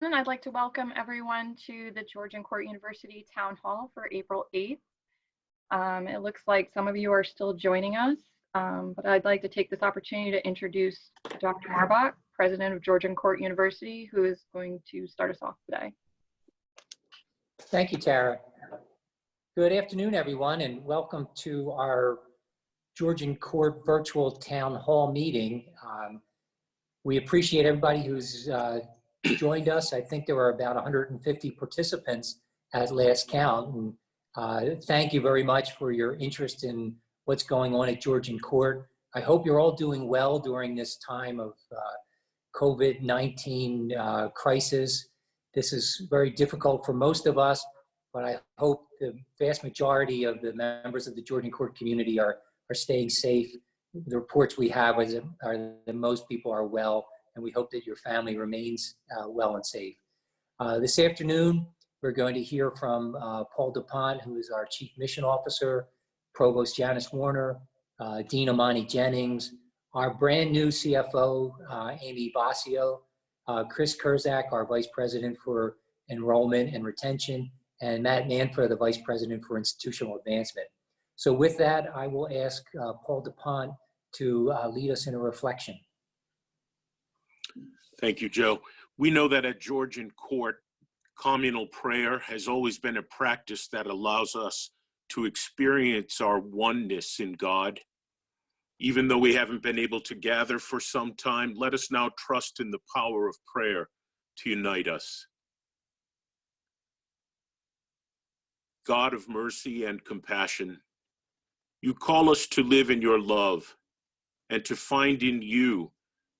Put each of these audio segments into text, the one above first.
And I'd like to welcome everyone to the Georgian Court University Town Hall for April 8th. It looks like some of you are still joining us, but I'd like to take this opportunity to introduce Dr. Marbach, President of Georgian Court University, who is going to start us off today. Thank you, Tara. Good afternoon, everyone, and welcome to our Georgian Court Virtual Town Hall meeting. We appreciate everybody who's joined us. I think there were about 150 participants at last count. And thank you very much for your interest in what's going on at Georgian Court. I hope you're all doing well during this time of COVID-19 crisis. This is very difficult for most of us, but I hope the vast majority of the members of the Georgian Court community are staying safe. The reports we have are that most people are well, and we hope that your family remains well and safe. This afternoon, we're going to hear from Paul DuPont, who is our Chief Mission Officer, Provost Janice Warner, Dean Amani Jennings, our brand new CFO, Amy Basio, Chris Kurzak, our Vice President for Enrollment and Retention, and Matt Manford, the Vice President for Institutional Advancement. So with that, I will ask Paul DuPont to lead us in a reflection. Thank you, Joe. We know that at Georgian Court, communal prayer has always been a practice that allows us to experience our oneness in God. Even though we haven't been able to gather for some time, let us now trust in the power of prayer to unite us. God of mercy and compassion, you call us to live in your love and to find in you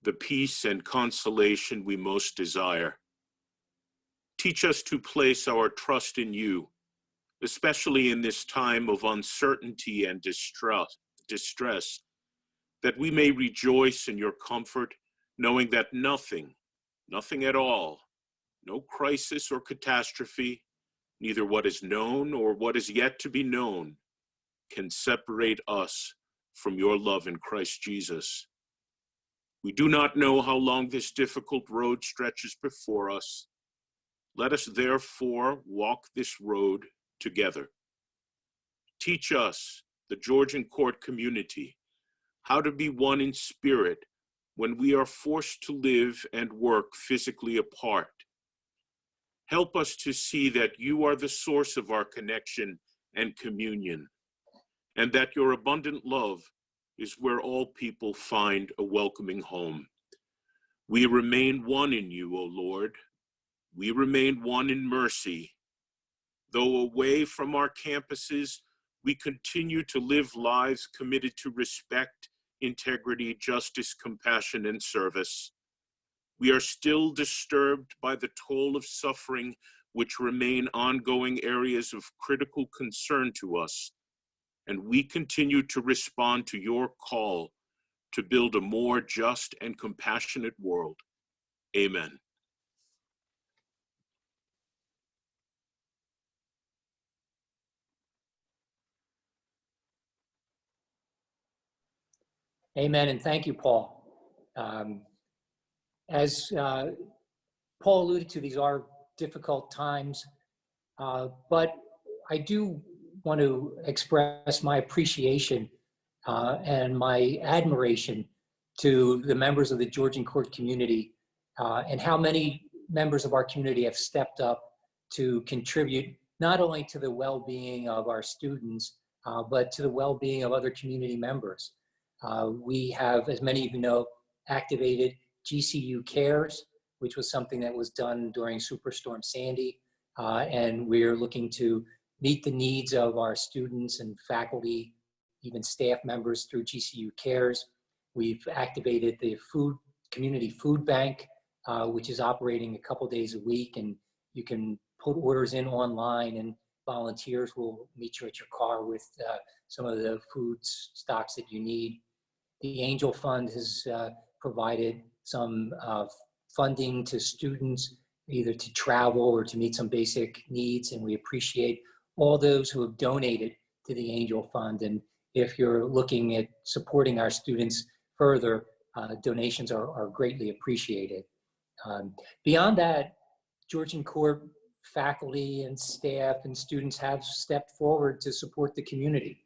the peace and consolation we most desire. Teach us to place our trust in you, especially in this time of uncertainty and distress, that we may rejoice in your comfort, knowing that nothing at all, no crisis or catastrophe, neither what is known or what is yet to be known, can separate us from your love in Christ Jesus. We do not know how long this difficult road stretches before us. Let us therefore walk this road together. Teach us, the Georgian Court community, how to be one in spirit when we are forced to live and work physically apart. Help us to see that you are the source of our connection and communion, and that your abundant love is where all people find a welcoming home. We remain one in you, O Lord. We remain one in mercy. Though away from our campuses, we continue to live lives committed to respect, integrity, justice, compassion, and service. We are still disturbed by the toll of suffering, which remain ongoing areas of critical concern to us, and we continue to respond to your call to build a more just and compassionate world. Amen. Amen, and thank you, Paul. As Paul alluded to, these are difficult times, but I do want to express my appreciation and my admiration to the members of the Georgian Court community and how many members of our community have stepped up to contribute not only to the well-being of our students, but to the well-being of other community members. We have, as many of you know, activated GCU Cares, which was something that was done during Superstorm Sandy, and we're looking to meet the needs of our students and faculty, even staff members through GCU Cares. We've activated the community food bank, which is operating a couple days a week, and you can put orders in online and volunteers will meet you at your car with some of the food stocks that you need. The Angel Fund has provided some funding to students, either to travel or to meet some basic needs, and we appreciate all those who have donated to the Angel Fund. And if you're looking at supporting our students further, donations are greatly appreciated. Beyond that, Georgian Court faculty and staff and students have stepped forward to support the community.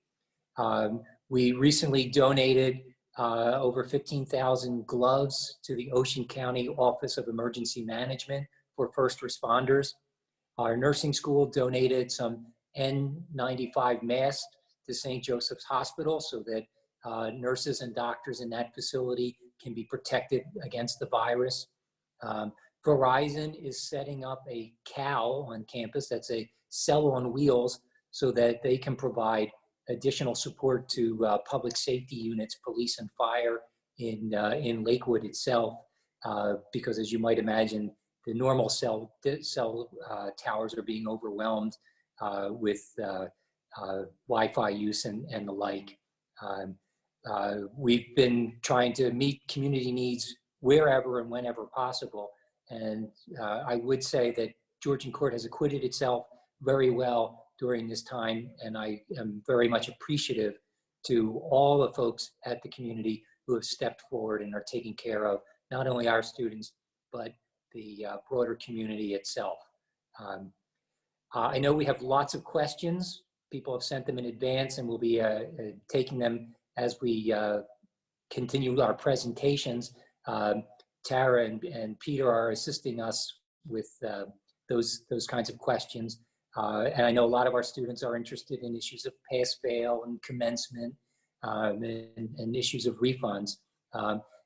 We recently donated over 15,000 gloves to the Ocean County Office of Emergency Management for first responders. Our nursing school donated some N95 masks to St. Joseph's Hospital so that nurses and doctors in that facility can be protected against the virus. Verizon is setting up a CAL on campus, that's a cell on wheels, so that they can provide additional support to public safety units, police and fire in Lakewood itself, because as you might imagine, the normal cell towers are being overwhelmed with Wi-Fi use and the like. We've been trying to meet community needs wherever and whenever possible. And I would say that Georgian Court has acquitted itself very well during this time. And I am very much appreciative to all the folks at the community who have stepped forward and are taking care of not only our students, but the broader community itself. I know we have lots of questions. People have sent them in advance, and we'll be taking them as we continue our presentations. Tara and Peter are assisting us with those kinds of questions. And I know a lot of our students are interested in issues of pass-fail and commencement and issues of refunds.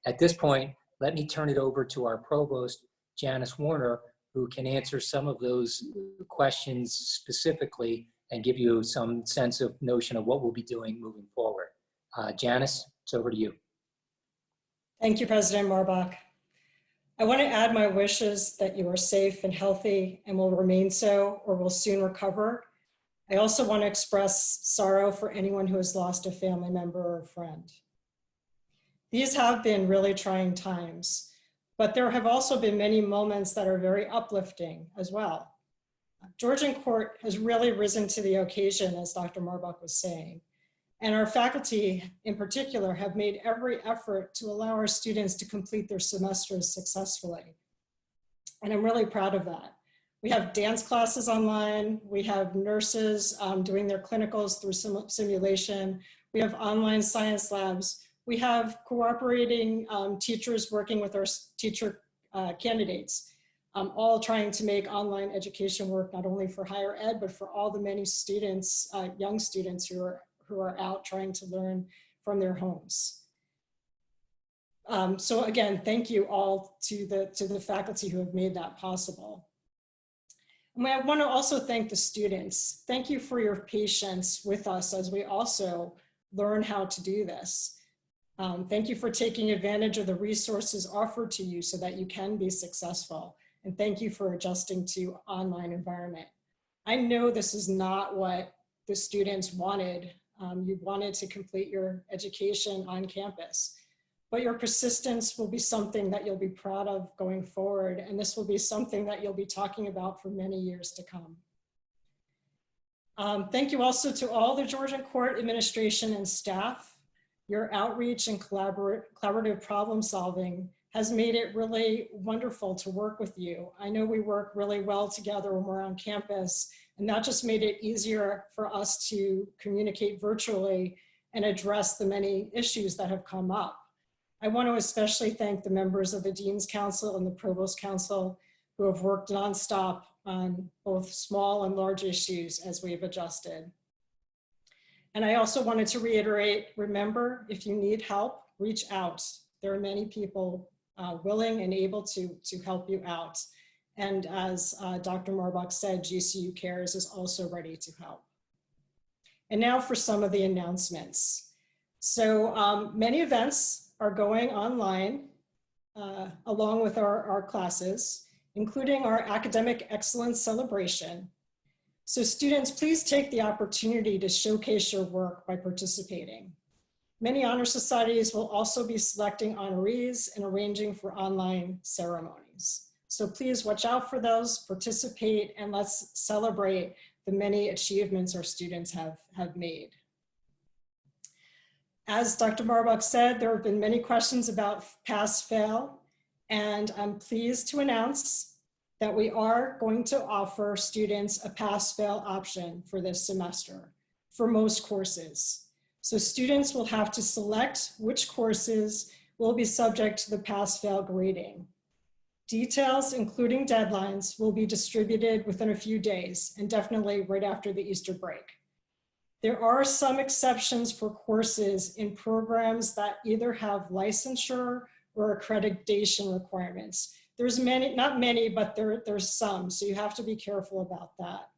At this point, let me turn it over to our provost, Janice Warner, who can answer some of those questions specifically and give you some sense of notion of what we'll be doing moving forward. Janice, it's over to you. Thank you, President Marbach. I want to add my wishes that you are safe and healthy and will remain so or will soon recover. I also want to express sorrow for anyone who has lost a family member or a friend. These have been really trying times, but there have also been many moments that are very uplifting as well. Georgian Court has really risen to the occasion, as Dr. Marbach was saying. And our faculty in particular have made every effort to allow our students to complete their semesters successfully. And I'm really proud of that. We have dance classes online. We have nurses doing their clinicals through simulation. We have online science labs. We have cooperating teachers working with our teacher candidates, all trying to make online education work, not only for higher ed, but for all the many students, young students who are out trying to learn from their homes. So again, thank you all to the faculty who have made that possible. And I want to also thank the students. Thank you for your patience with us as we also learn how to do this. Thank you for taking advantage of the resources offered to you so that you can be successful. And thank you for adjusting to online environment. I know this is not what the students wanted. You wanted to complete your education on campus, but your persistence will be something that you'll be proud of going forward. And this will be something that you'll be talking about for many years to come. Thank you also to all the Georgian Court administration and staff. Your outreach and collaborative problem solving has made it really wonderful to work with you. I know we work really well together when we're on campus, and that just made it easier for us to communicate virtually and address the many issues that have come up. I want to especially thank the members of the Dean's Council and the Provost Council who have worked nonstop on both small and large issues as we've adjusted. And I also wanted to reiterate, remember, if you need help, reach out. There are many people willing and able to help you out. And as Dr. Marbach said, GCU Cares is also ready to help. And now for some of the announcements. So many events are going online along with our classes, including our Academic Excellence Celebration. So students, please take the opportunity to showcase your work by participating. Many honor societies will also be selecting honorees and arranging for online ceremonies. So please watch out for those, participate, and let's celebrate the many achievements our students have made. As Dr. Marbach said, there have been many questions about pass-fail, and I'm pleased to announce that we are going to offer students a pass-fail option for this semester for most courses. So students will have to select which courses will be subject to the pass-fail grading. Details, including deadlines, will be distributed within a few days and definitely right after the Easter break. There are some exceptions for courses in programs that either have licensure or accreditation requirements. There's many, not many, but there's some, so you have to be careful about that.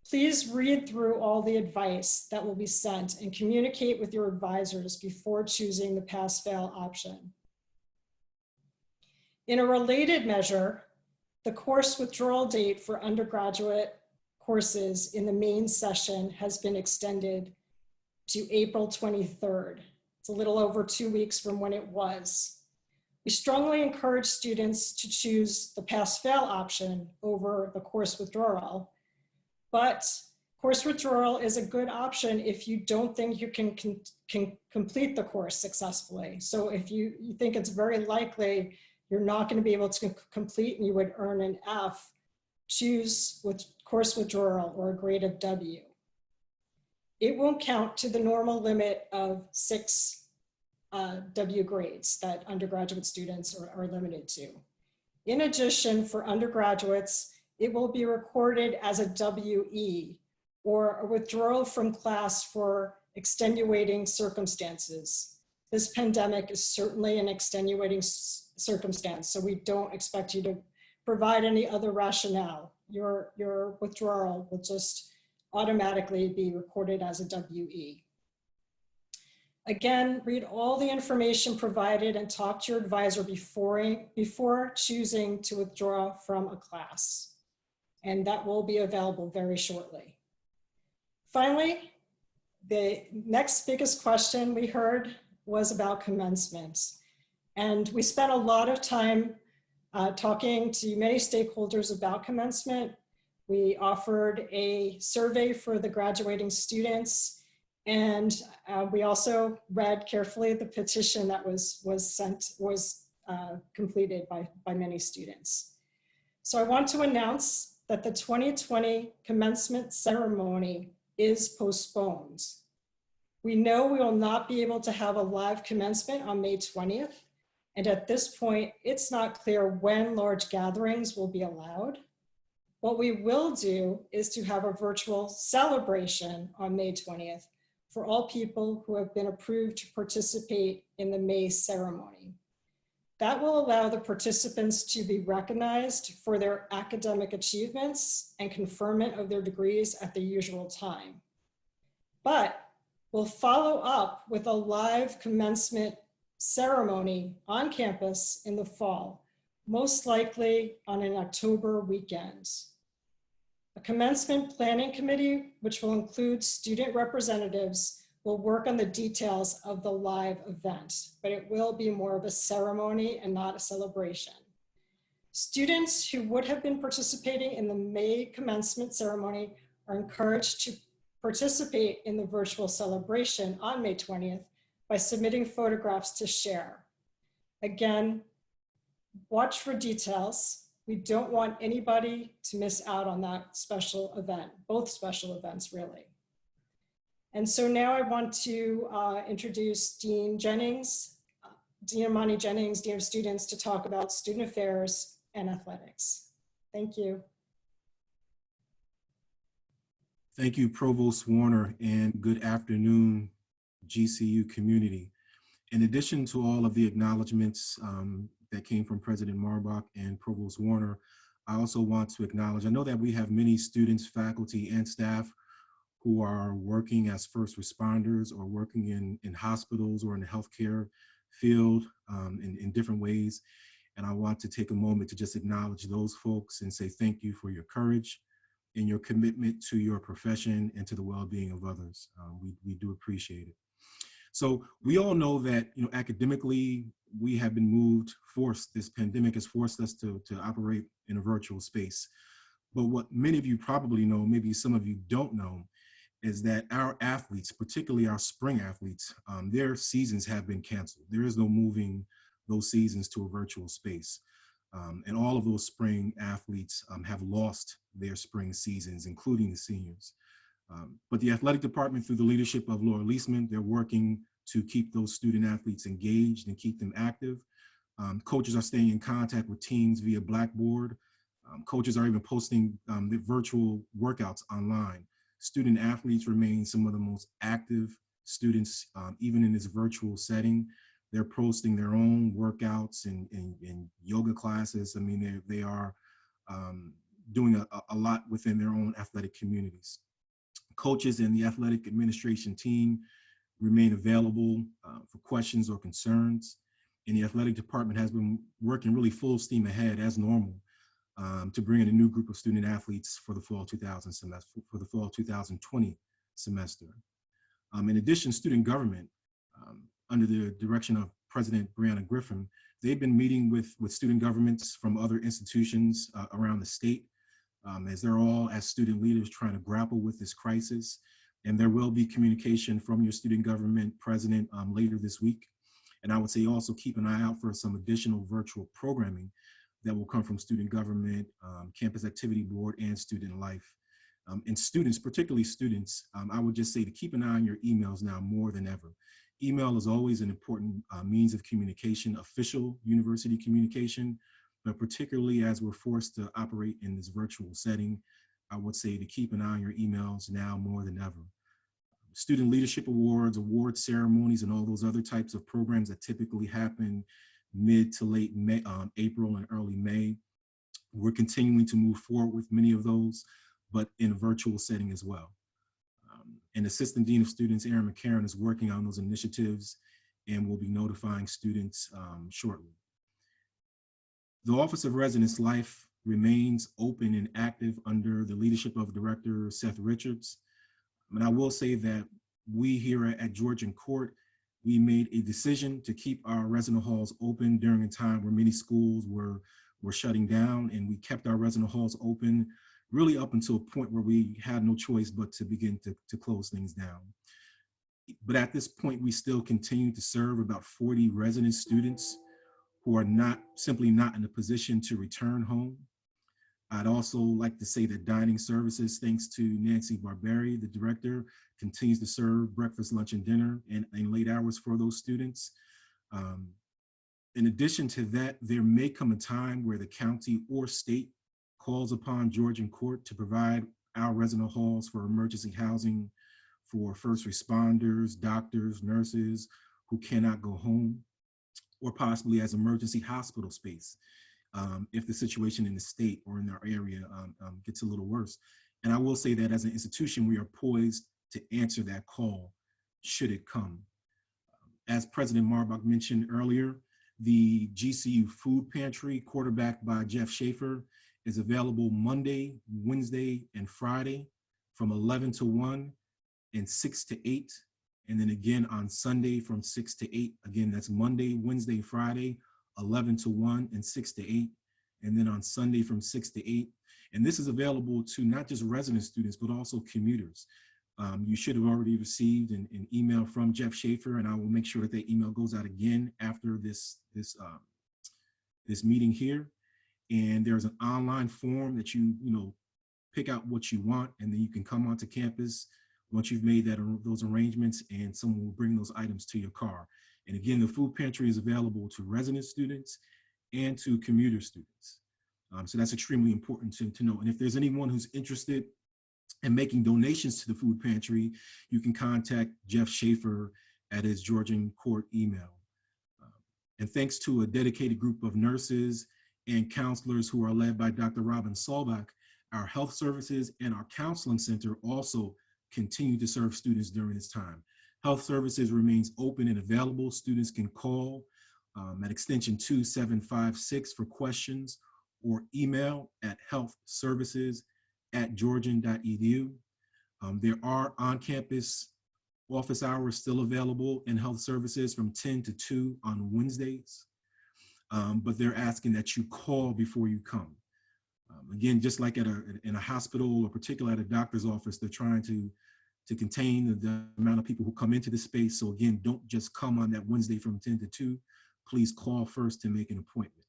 Please read through all the advice that will be sent and communicate with your advisors before choosing the pass-fail option. In a related measure, the course withdrawal date for undergraduate courses in the main session has been extended to April 23rd. It's a little over 2 weeks from when it was. We strongly encourage students to choose the pass-fail option over the course withdrawal, but course withdrawal is a good option if you don't think you can complete the course successfully. So if you think it's very likely you're not going to be able to complete and you would earn an F, choose with course withdrawal or a grade of W. It won't count to the normal limit of 6 W grades that undergraduate students are limited to. In addition, for undergraduates, it will be recorded as a WE, or a withdrawal from class for extenuating circumstances. This pandemic is certainly an extenuating circumstance, so we don't expect you to provide any other rationale. Your withdrawal will just automatically be recorded as a WE. Again, read all the information provided and talk to your advisor before choosing to withdraw from a class. And that will be available very shortly. Finally, the next biggest question we heard was about commencement. And we spent a lot of time talking to many stakeholders about commencement. We offered a survey for the graduating students, and we also read carefully the petition that was completed by many students. So I want to announce that the 2020 commencement ceremony is postponed. We know we will not be able to have a live commencement on May 20th. And at this point, it's not clear when large gatherings will be allowed. What we will do is to have a virtual celebration on May 20th for all people who have been approved to participate in the May ceremony. That will allow the participants to be recognized for their academic achievements and conferment of their degrees at the usual time. But we'll follow up with a live commencement ceremony on campus in the fall, most likely on an October weekend. A commencement planning committee, which will include student representatives, will work on the details of the live event, but it will be more of a ceremony and not a celebration. Students who would have been participating in the May commencement ceremony are encouraged to participate in the virtual celebration on May 20th by submitting photographs to share. Again, watch for details. We don't want anybody to miss out on that special event, both special events really. And so now I want to introduce Dean Jennings, Dean Amani Jennings, Dean of Students, to talk about student affairs and athletics. Thank you. Thank you, Provost Warner, and good afternoon, GCU community. In addition to all of the acknowledgements that came from President Marbach and Provost Warner, I also want to acknowledge, I know that we have many students, faculty, and staff who are working as first responders or working in hospitals or in the healthcare field in different ways. And I want to take a moment to just acknowledge those folks and say thank you for your courage and your commitment to your profession and to the well-being of others. We do appreciate it. So we all know that, academically, we have been forced, this pandemic has forced us to operate in a virtual space. But what many of you probably know, maybe some of you don't know, is that our athletes, particularly our spring athletes, their seasons have been canceled. There is no moving those seasons to a virtual space. And all of those spring athletes have lost their spring seasons, including the seniors. But the athletic department, through the leadership of Laura Leisman, they're working to keep those student athletes engaged and keep them active. Coaches are staying in contact with teams via Blackboard. Coaches are even posting the virtual workouts online. Student athletes remain some of the most active students, even in this virtual setting. They're posting their own workouts and yoga classes. I mean, they are doing a lot within their own athletic communities. Coaches and the athletic administration team remain available for questions or concerns. And the athletic department has been working really full steam ahead as normal to bring in a new group of student athletes for the fall 2020 semester. In addition, student government, under the direction of President Brianna Griffin, they've been meeting with student governments from other institutions around the state, as they're all, as student leaders, trying to grapple with this crisis. And there will be communication from your student government president later this week. And I would say also keep an eye out for some additional virtual programming that will come from student government, campus activity board, and student life. And students, particularly students, I would just say to keep an eye on your emails now more than ever. Email is always an important means of communication, official university communication, but particularly as we're forced to operate in this virtual setting, I would say to keep an eye on your emails now more than ever. Student leadership awards, award ceremonies, and all those other types of programs that typically happen mid to late May, April and early May. We're continuing to move forward with many of those, but in a virtual setting as well. And Assistant Dean of Students, Aaron McCarron, is working on those initiatives and will be notifying students shortly. The Office of Residence Life remains open and active under the leadership of Director Seth Richards. And I will say that we here at Georgian Court, we made a decision to keep our resident halls open during a time where many schools were shutting down, and we kept our resident halls open really up until a point where we had no choice but to begin to close things down. But at this point, we still continue to serve about 40 resident students who are simply not in a position to return home. I'd also like to say that dining services, thanks to Nancy Barberi, the director, continues to serve breakfast, lunch, and dinner in late hours for those students. In addition to that, there may come a time where the county or state calls upon Georgian Court to provide our resident halls for emergency housing for first responders, doctors, nurses who cannot go home, or possibly as emergency hospital space if the situation in the state or in our area gets a little worse. And I will say that as an institution, we are poised to answer that call should it come. As President Marbach mentioned earlier, the GCU Food Pantry, quarterbacked by Jeff Schaefer, is available Monday, Wednesday, and Friday from 11 to 1 and 6 to 8. And then again on Sunday from 6 to 8. Again, that's Monday, Wednesday, Friday, 11 to 1 and 6 to 8. And then on Sunday from 6 to 8. And this is available to not just resident students, but also commuters. You should have already received an email from Jeff Schaefer, and I will make sure that the email goes out again after this meeting here. And there's an online form that you pick out what you want, and then you can come onto campus once you've made those arrangements, and someone will bring those items to your car. And again, the food pantry is available to resident students and to commuter students. So that's extremely important to know. And if there's anyone who's interested in making donations to the food pantry, you can contact Jeff Schaefer at his Georgian Court email. And thanks to a dedicated group of nurses and counselors who are led by Dr. Robin Solbach, our health services and our counseling center also continue to serve students during this time. Health services remains open and available. Students can call at extension 2756 for questions, or email at healthservices@georgian.edu. There are on-campus office hours still available in health services from 10 to 2 on Wednesdays, but they're asking that you call before you come. Again, just like in a hospital, or particularly at a doctor's office, they're trying to contain the amount of people who come into the space. So again, don't just come on that Wednesday from 10 to 2. Please call first to make an appointment.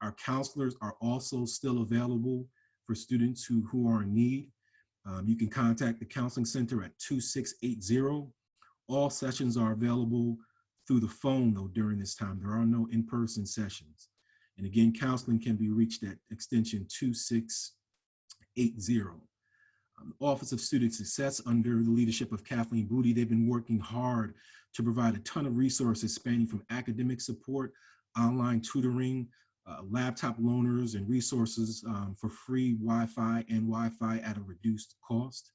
Our counselors are also still available for students who are in need. You can contact the Counseling Center at 2680. All sessions are available through the phone, though, during this time. There are no in-person sessions. And again, counseling can be reached at extension 2680. Office of Student Success, under the leadership of Kathleen Booty, they've been working hard to provide a ton of resources spanning from academic support, online tutoring, laptop loaners, and resources for free Wi-Fi and Wi-Fi at a reduced cost.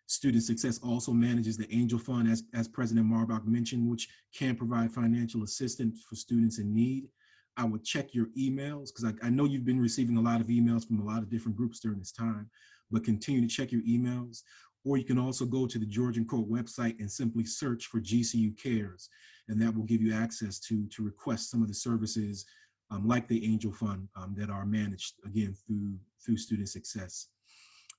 Student Success also manages the Angel Fund, as President Marbach mentioned, which can provide financial assistance for students in need. I would check your emails, because I know you've been receiving a lot of emails from a lot of different groups during this time, but continue to check your emails. Or you can also go to the Georgian Court website and simply search for GCU Cares, and that will give you access to request some of the services like the Angel Fund that are managed, again, through Student Success.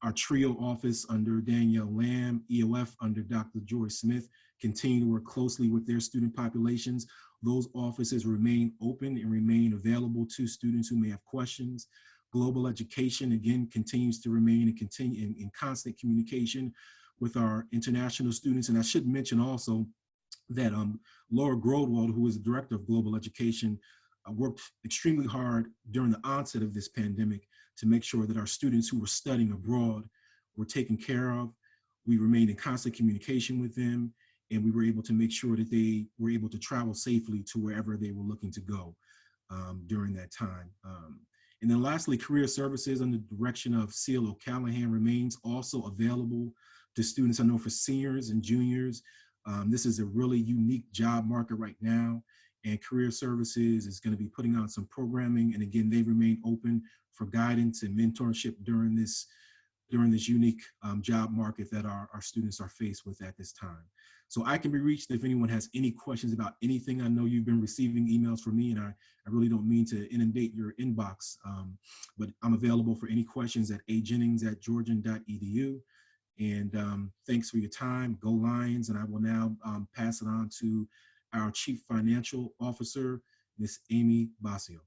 Our TRIO office under Danielle Lamb, EOF under Dr. Joy Smith, continue to work closely with their student populations. Those offices remain open and remain available to students who may have questions. Global Education, again, continues to remain in constant communication with our international students. And I should mention also that Laura Grodwald, who is the director of Global Education, worked extremely hard during the onset of this pandemic to make sure that our students who were studying abroad were taken care of. We remained in constant communication with them, and we were able to make sure that they were able to travel safely to wherever they were looking to go during that time. And then lastly, Career Services under the direction of Seal O'Callahan remains also available to students. I know for seniors and juniors, this is a really unique job market right now, and Career Services is going to be putting on some programming. And again, they remain open for guidance and mentorship during this unique job market that our students are faced with at this time. So I can be reached if anyone has any questions about anything. I know you've been receiving emails from me, and I really don't mean to inundate your inbox, but I'm available for any questions at ajennings@georgian.edu. And thanks for your time. Go Lions. And I will now pass it on to our Chief Financial Officer, Ms. Amy Basio.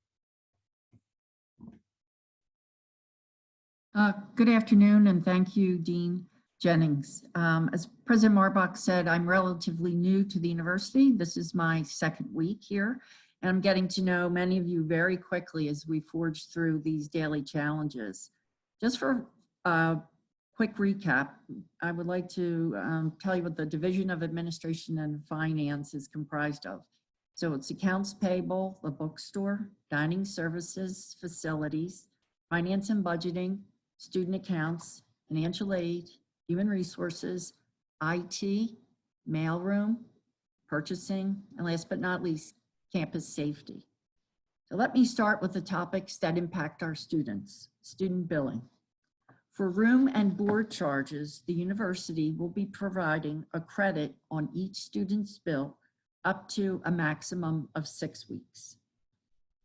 Good afternoon, and thank you, Dean Jennings. As President Marbach said, I'm relatively new to the university. This is my second week here, and I'm getting to know many of you very quickly as we forge through these daily challenges. Just for a quick recap, I would like to tell you what the Division of Administration and Finance is comprised of. So it's accounts payable, the bookstore, dining services, facilities, finance and budgeting, student accounts, financial aid, human resources, IT, mailroom, purchasing, and last but not least, campus safety. So let me start with the topics that impact our students. Student billing. For room and board charges, the university will be providing a credit on each student's bill up to a maximum of 6 weeks.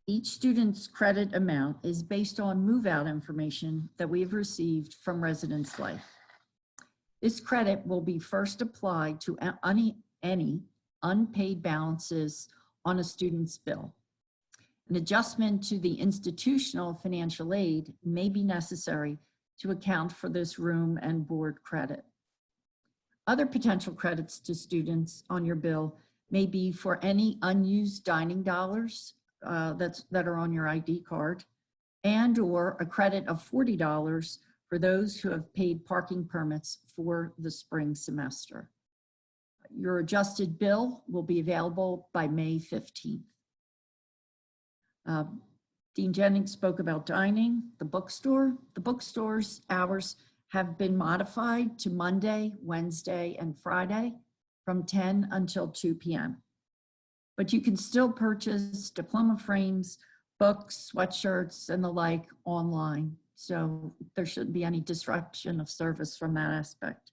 Each student's credit amount is based on move-out information that we have received from Residence Life. This credit will be first applied to any unpaid balances on a student's bill. An adjustment to the institutional financial aid may be necessary to account for this room and board credit. Other potential credits to students on your bill may be for any unused dining dollars that are on your ID card, and or a credit of $40 for those who have paid parking permits for the spring semester. Your adjusted bill will be available by May 15th. Dean Jennings spoke about dining, the bookstore. The bookstore's hours have been modified to Monday, Wednesday, and Friday from 10 until 2 p.m. But you can still purchase diploma frames, books, sweatshirts, and the like online. So there shouldn't be any disruption of service from that aspect.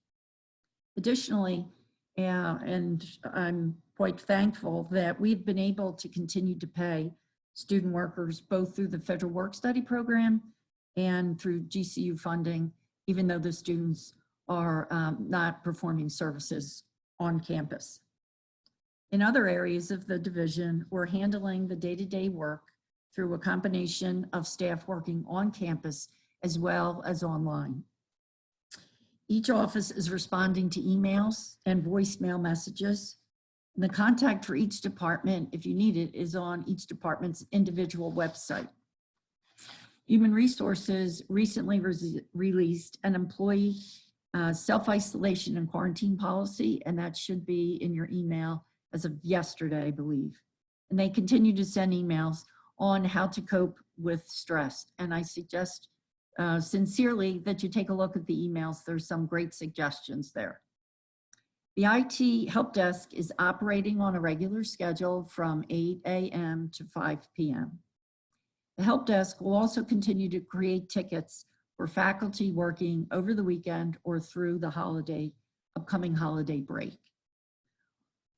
Additionally, and I'm quite thankful that we've been able to continue to pay student workers both through the Federal Work Study Program and through GCU funding, even though the students are not performing services on campus. In other areas of the division, we're handling the day-to-day work through a combination of staff working on campus as well as online. Each office is responding to emails and voicemail messages. And the contact for each department, if you need it, is on each department's individual website. Human Resources recently released an employee self-isolation and quarantine policy, and that should be in your email as of yesterday, I believe. And they continue to send emails on how to cope with stress. And I suggest sincerely that you take a look at the emails. There's some great suggestions there. The IT help desk is operating on a regular schedule from 8 a.m. to 5 p.m. The help desk will also continue to create tickets for faculty working over the weekend or through the upcoming holiday break.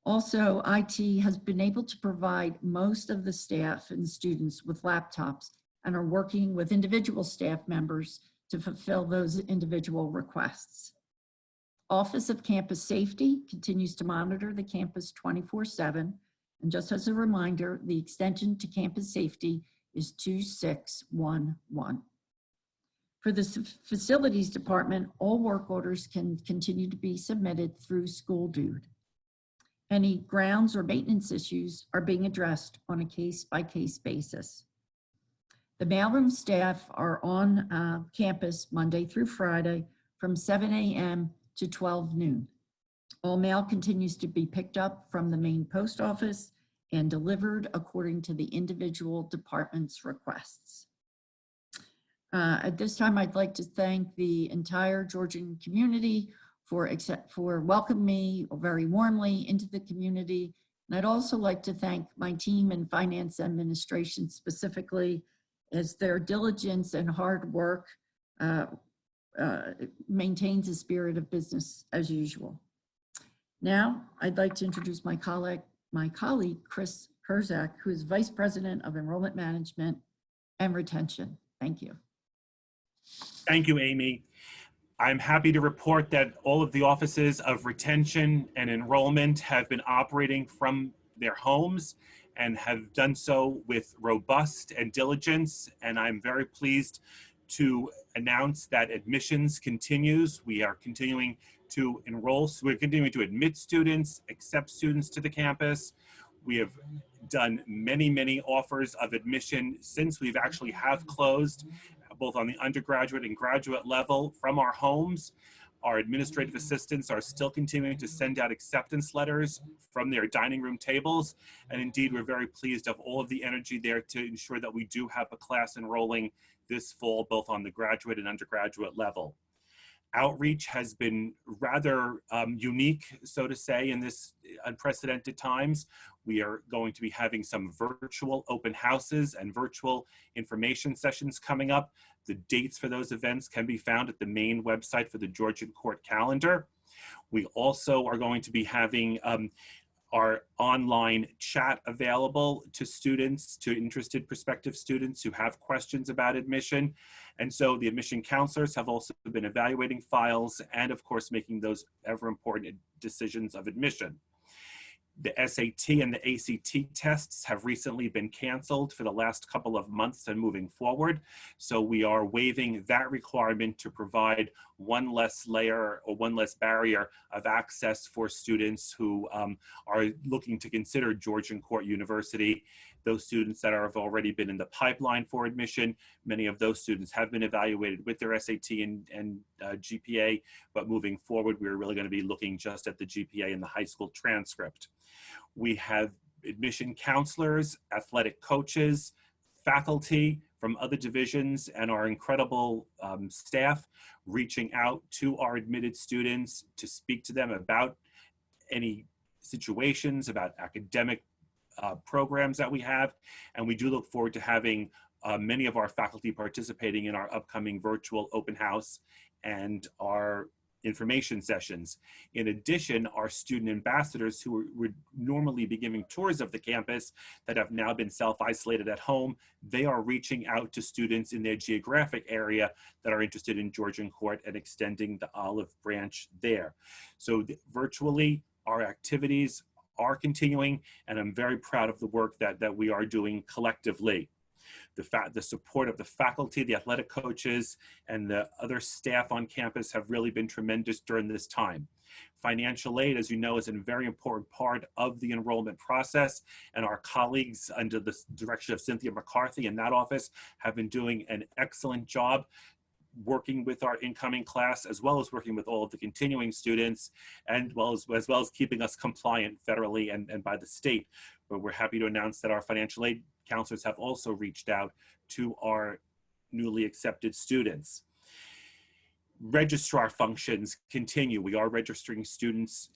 Also, IT has been able to provide most of the staff and students with laptops and are working with individual staff members to fulfill those individual requests. Office of Campus Safety continues to monitor the campus 24/7. And just as a reminder, the extension to campus safety is 2611. For the facilities department, all work orders can continue to be submitted through School Dude. Any grounds or maintenance issues are being addressed on a case-by-case basis. The mailroom staff are on campus Monday through Friday from 7 a.m. to 12 noon. All mail continues to be picked up from the main post office and delivered according to the individual department's requests. At this time, I'd like to thank the entire Georgian community for welcoming me very warmly into the community. And I'd also like to thank my team in finance administration specifically, as their diligence and hard work maintains a spirit of business as usual. Now, I'd like to introduce my colleague, Chris Kurzak, who is Vice President of Enrollment Management and Retention. Thank you. Thank you, Amy. I'm happy to report that all of the offices of retention and enrollment have been operating from their homes and have done so with robust and diligence. And I'm very pleased to announce that admissions continues. We are continuing to enroll. So we're continuing to admit students, accept students to the campus. We have done many, many offers of admission since we've actually have closed, both on the undergraduate and graduate level from our homes. Our administrative assistants are still continuing to send out acceptance letters from their dining room tables. And indeed, we're very pleased of all of the energy there to ensure that we do have a class enrolling this fall, both on the graduate and undergraduate level. Outreach has been rather unique, so to say, in this unprecedented times. We are going to be having some virtual open houses and virtual information sessions coming up. The dates for those events can be found at the main website for the Georgian Court calendar. We also are going to be having our online chat available to students, to interested prospective students who have questions about admission. And so the admission counselors have also been evaluating files and, of course, making those ever important decisions of admission. The SAT and the ACT tests have recently been canceled for the last couple of months and moving forward. So we are waiving that requirement to provide one less layer or one less barrier of access for students who are looking to consider Georgian Court University. Those students that have already been in the pipeline for admission, many of those students have been evaluated with their SAT and GPA, but moving forward, we're really going to be looking just at the GPA and the high school transcript. We have admission counselors, athletic coaches, faculty from other divisions, and our incredible staff reaching out to our admitted students to speak to them about any situations, about academic programs that we have. And we do look forward to having many of our faculty participating in our upcoming virtual open house and our information sessions. In addition, our student ambassadors who would normally be giving tours of the campus that have now been self-isolated at home, they are reaching out to students in their geographic area that are interested in Georgian Court and extending the olive branch there. So virtually, our activities are continuing, and I'm very proud of the work that we are doing collectively. The support of the faculty, the athletic coaches, and the other staff on campus have really been tremendous during this time. Financial aid, as you know, is a very important part of the enrollment process, and our colleagues under the direction of Cynthia McCarthy in that office have been doing an excellent job working with our incoming class, as well as working with all of the continuing students, and as well as keeping us compliant federally and by the state. But we're happy to announce that our financial aid counselors have also reached out to our newly accepted students. Registrar functions continue. We are registering students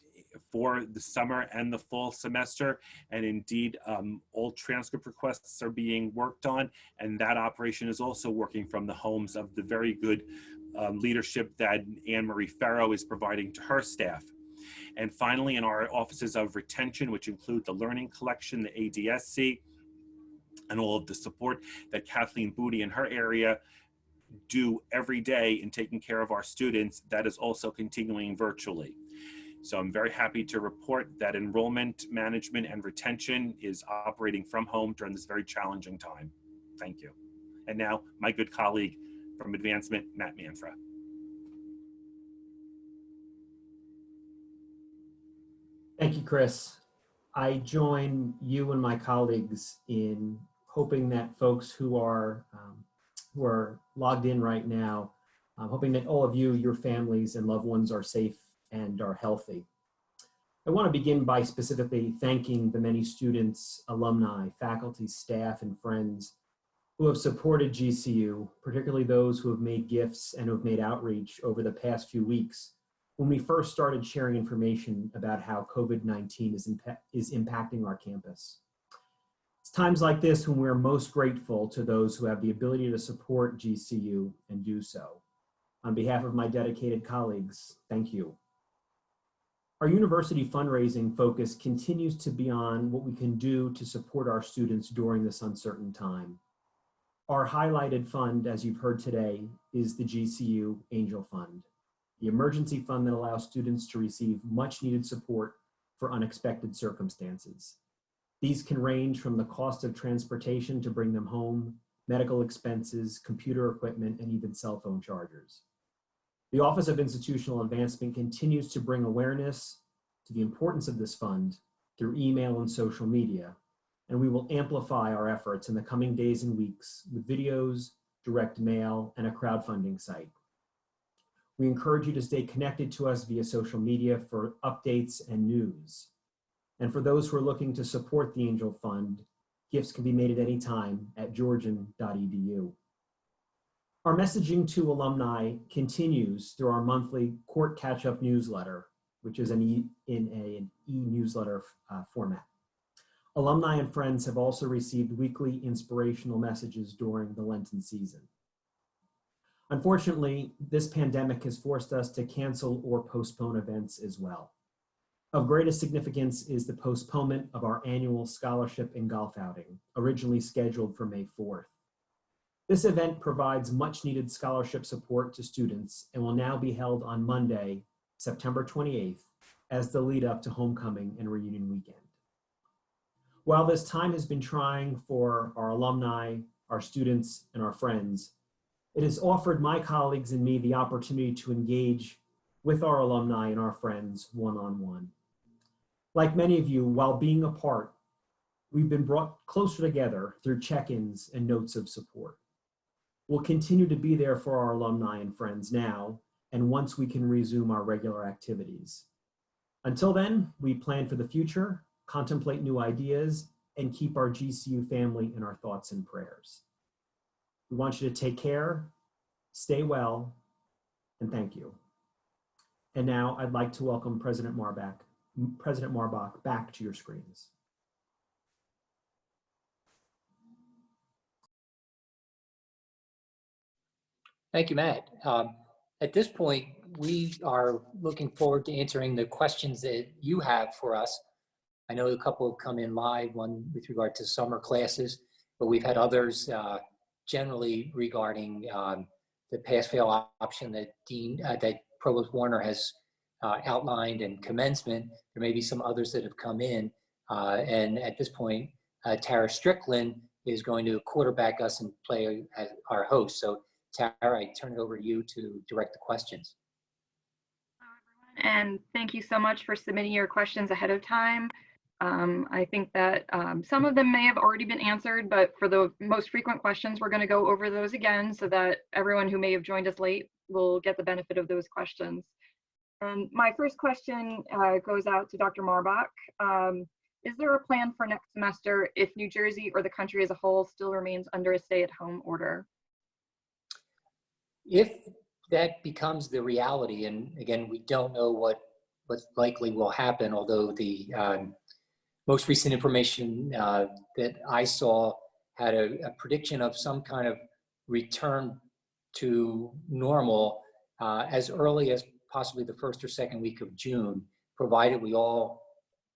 for the summer and the fall semester, and indeed all transcript requests are being worked on, and that operation is also working from the homes of the very good leadership that Anne Marie Farrow is providing to her staff. And finally, in our offices of retention, which include the Learning Collection, the ADSC, and all of the support that Kathleen Booty in her area do every day in taking care of our students, that is also continuing virtually. So I'm very happy to report that enrollment, management, and retention is operating from home during this very challenging time. Thank you. And now my good colleague from Advancement, Matt Manfra. Thank you, Chris. I join you and my colleagues in hoping that folks who are logged in right now, hoping that all of you, your families and loved ones are safe and are healthy. I want to begin by specifically thanking the many students, alumni, faculty, staff, and friends who have supported GCU, particularly those who have made gifts and who have made outreach over the past few weeks when we first started sharing information about how COVID-19 is impacting our campus. It's times like this when we're most grateful to those who have the ability to support GCU and do so. On behalf of my dedicated colleagues, thank you. Our university fundraising focus continues to be on what we can do to support our students during this uncertain time. Our highlighted fund, as you've heard today, is the GCU Angel Fund, the emergency fund that allows students to receive much needed support for unexpected circumstances. These can range from the cost of transportation to bring them home, medical expenses, computer equipment, and even cell phone chargers. The Office of Institutional Advancement continues to bring awareness to the importance of this fund through email and social media, and we will amplify our efforts in the coming days and weeks with videos, direct mail, and a crowdfunding site. We encourage you to stay connected to us via social media for updates and news. And for those who are looking to support the Angel Fund, gifts can be made at any time at georgian.edu. Our messaging to alumni continues through our monthly Court Catch-Up newsletter, which is in an e-newsletter format. Alumni and friends have also received weekly inspirational messages during the Lenten season. Unfortunately, this pandemic has forced us to cancel or postpone events as well. Of greatest significance is the postponement of our annual scholarship and golf outing, originally scheduled for May 4th. This event provides much needed scholarship support to students and will now be held on Monday, September 28th, as the lead up to homecoming and reunion weekend. While this time has been trying for our alumni, our students, and our friends, it has offered my colleagues and me the opportunity to engage with our alumni and our friends one-on-one. Like many of you, while being apart, we've been brought closer together through check-ins and notes of support. We'll continue to be there for our alumni and friends now, and once we can resume our regular activities. Until then, we plan for the future, contemplate new ideas, and keep our GCU family in our thoughts and prayers. We want you to take care, stay well, and thank you. And now I'd like to welcome President Marbach back to your screens. Thank you, Matt. At this point, we are looking forward to answering the questions that you have for us. I know a couple have come in live, one with regard to summer classes, but we've had others generally regarding the pass-fail option that that Provost Warner has outlined and commencement. There may be some others that have come in. And at this point, Tara Strickland is going to quarterback us and play as our host. So Tara, I turn it over to you to direct the questions. And thank you so much for submitting your questions ahead of time. I think that some of them may have already been answered, but for the most frequent questions, we're going to go over those again so that everyone who may have joined us late will get the benefit of those questions. And my first question goes out to Dr. Marbach. Is there a plan for next semester if New Jersey or the country as a whole still remains under a stay-at-home order? If that becomes the reality, and again, we don't know what likely will happen, although the most recent information that I saw had a prediction of some kind of return to normal as early as possibly the first or second week of June, provided we all